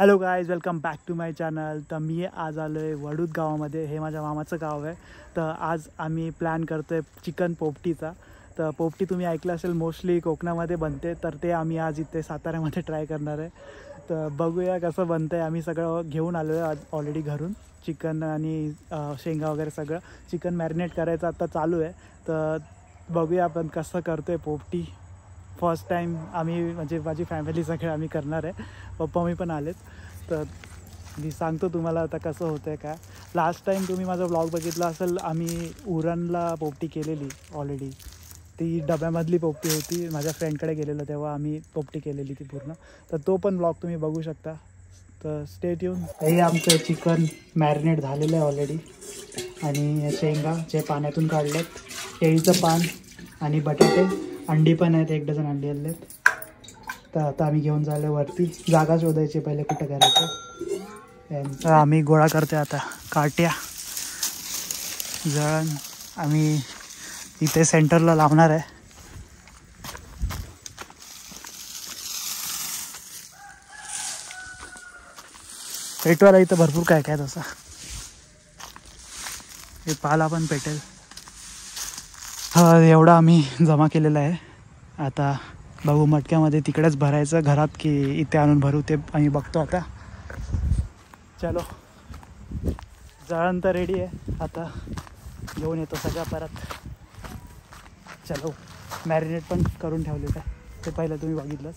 Hello guys, welcome back to my channel. तर मी आज आलो आहे वडूद गावामध्ये. हे माझ्या मामाचं गाव आहे. तर आज आम्ही प्लॅन करतो आहे चिकन पोपटीचा. तर पोपटी तुम्ही ऐकलं असेल, मोस्टली कोकणामध्ये बनते. तर ते आम्ही आज इथे साताऱ्यामध्ये ट्राय करणार आहे. तर बघूया कसं बनतं आहे. आम्ही सगळं घेऊन आलो आहे आज ऑलरेडी घरून. चिकन आणि शेंगा वगैरे सगळं. चिकन मॅरिनेट करायचं आता चालू आहे. तर बघूया आपण कसं करतो आहे पोपटी. फर्स्ट टाईम आम्ही म्हणजे माझी फॅमिली सगळे आम्ही करणार आहे. पप्पा मी पण आलेत. तर मी सांगतो तुम्हाला आता कसं होतं आहे काय. लास्ट टाईम तुम्ही माझा व्लॉग बघितला असेल, आम्ही उरणला पोपटी केलेली ऑलरेडी. ती डब्यामधली पोपटी होती. माझ्या फ्रेंडकडे गेलेलो तेव्हा आम्ही पोपटी केलेली ती पूर्ण. तर तो पण व्लॉग तुम्ही बघू शकता. तर स्टे ट्यून. हे आमचं चिकन मॅरिनेट झालेलं आहे ऑलरेडी. आणि शेंगा जे पाण्यातून काढलेत, केळीचं पान आणि बटाटे, अंडी पण आहेत, 1 डझन अंडी आणलेत. तर आता आम्ही घेऊन जायला वरती. जागा शोधायची पहिले कुठं करायचं. आम्ही गोळा करतोय आता काट्या, जळण. आम्ही इथे सेंटरला लावणार आहे. पेटवायला इथं भरपूर काय काय तसं. हे पाला पण पेटेल. एवढा आम्ही जमा केलेला आहे. आता बघू मटक्यामध्ये तिकडेच भरायचं घरात की इथे आणून भरू, ते आम्ही बघतो आता. चलो, जळण तर रेडी आहे. आता घेऊन येतो सगळं परत. चलो, मॅरिनेट पण करून ठेवलेलं आहे, ते पहिलं तुम्ही बघितलंच.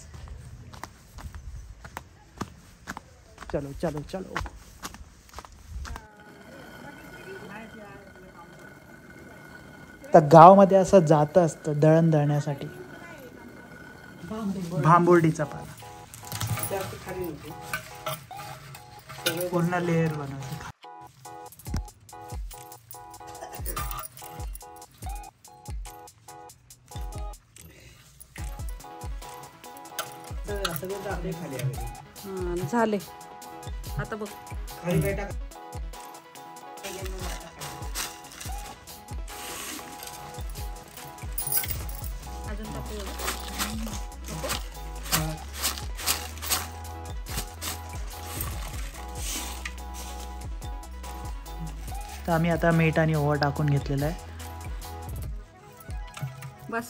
चलो चलो चलो. तर गावामध्ये असं जातं असतं दळण दळण्यासाठी. भांबुर्डीचा पाला पूर्ण लेअर बनवते. झाले आता बघ. अजून तर आम्ही आता मीठ आणि ओवा टाकून घेतलेलं आहे बस.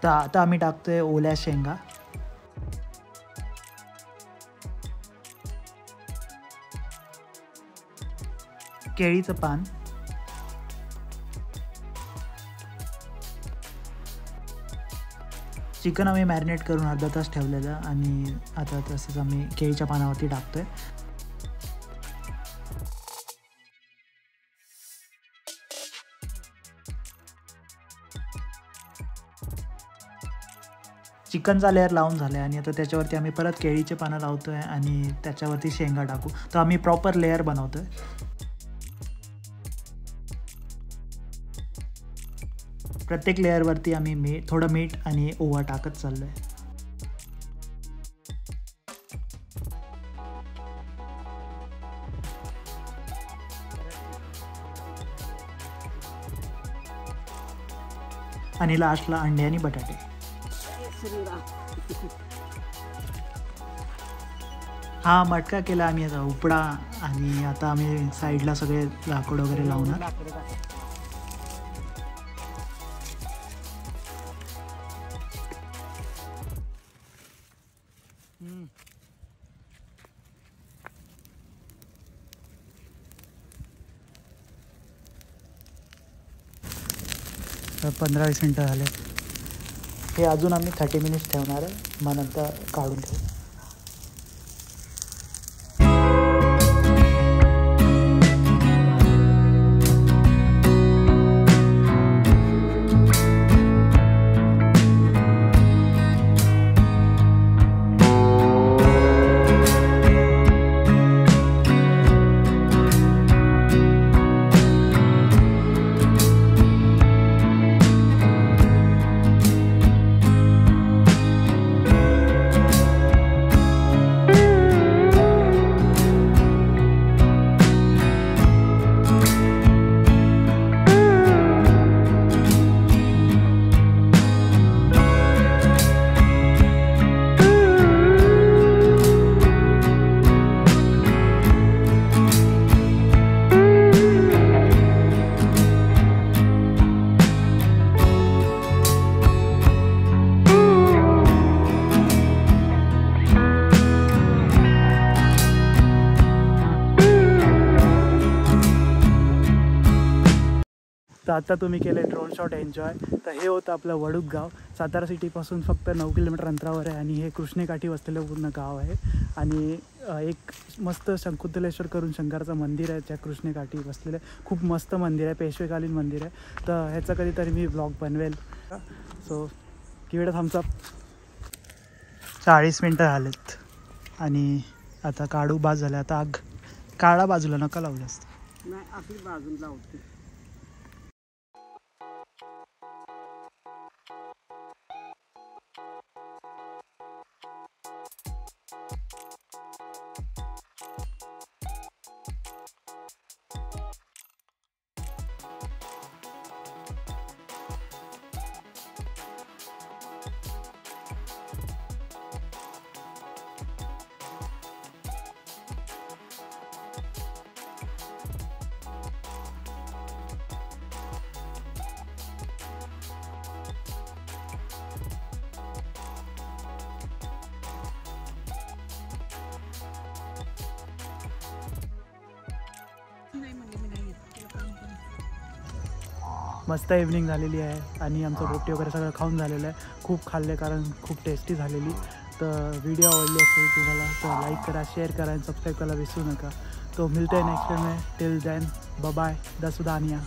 तर आता आम्ही टाकतोय ओल्या शेंगा, केळीचं पान, चिकन आम्ही मॅरिनेट करून अर्धा तास ठेवलेलं. आणि आता तसंच आम्ही केळीच्या पानावरती टाकतोय. चिकनचा लेअर लावून झाला आहे आणि आता त्याच्यावरती आम्ही परत केळीचे पानं लावतो आहे आणि त्याच्यावरती शेंगा टाकू. तर आम्ही प्रॉपर लेअर बनवतो आहे. प्रत्येक लेअरवरती आम्ही थोडं मीठ आणि ओवा टाकत चाललो आहे. आणि लास्टला अंडे आणि बटाटे. हा मटका केला आम्ही आता उपडा. आणि आता आम्ही साईडला सगळे लाकूड वगैरे लावणार. तर 15-20 मिनटं झाले. हे अजून आम्ही 30 मिनिट्स ठेवणार आहे, मग नंतर काढून ठेवू. आता तुम्ही केले ड्रोन शॉट एन्जॉय. तर हे होतं आपलं वडूद गाव. सातारा सिटीपासून फक्त 9 किलोमीटर अंतरावर आहे आणि हे कृष्णेकाठी वसलेलं पूर्ण गाव आहे. आणि एक मस्त शंकुतलेश्वर करून शंकराचं मंदिर आहे त्या कृष्णेकाठी बसलेलं आहे. खूप मस्त मंदिर आहे, पेशवेकालीन मंदिर आहे. तर ह्याचा कधीतरी मी ब्लॉग बनवेल. सो किवडं थांबचा 40 मिनटं झालेत आणि आता काढू बाज झालं. आता आग काळा बाजूला नका लावू जास्त. नाही आपली बाजून लावते. मस्त इव्हनिंग झालेली आहे आणि आमचं पोपटी वगैरे सगळं खाऊन झालेलं आहे. खूप खाल्ले कारण खूप टेस्टी झालेली. तर व्हिडिओ आवडली असेल तुम्हाला तर लाईक करा, शेअर करा आणि सबस्क्राईब करायला विसरू नका. तो मिळते next time. Till then bye bye. The सुदानिया.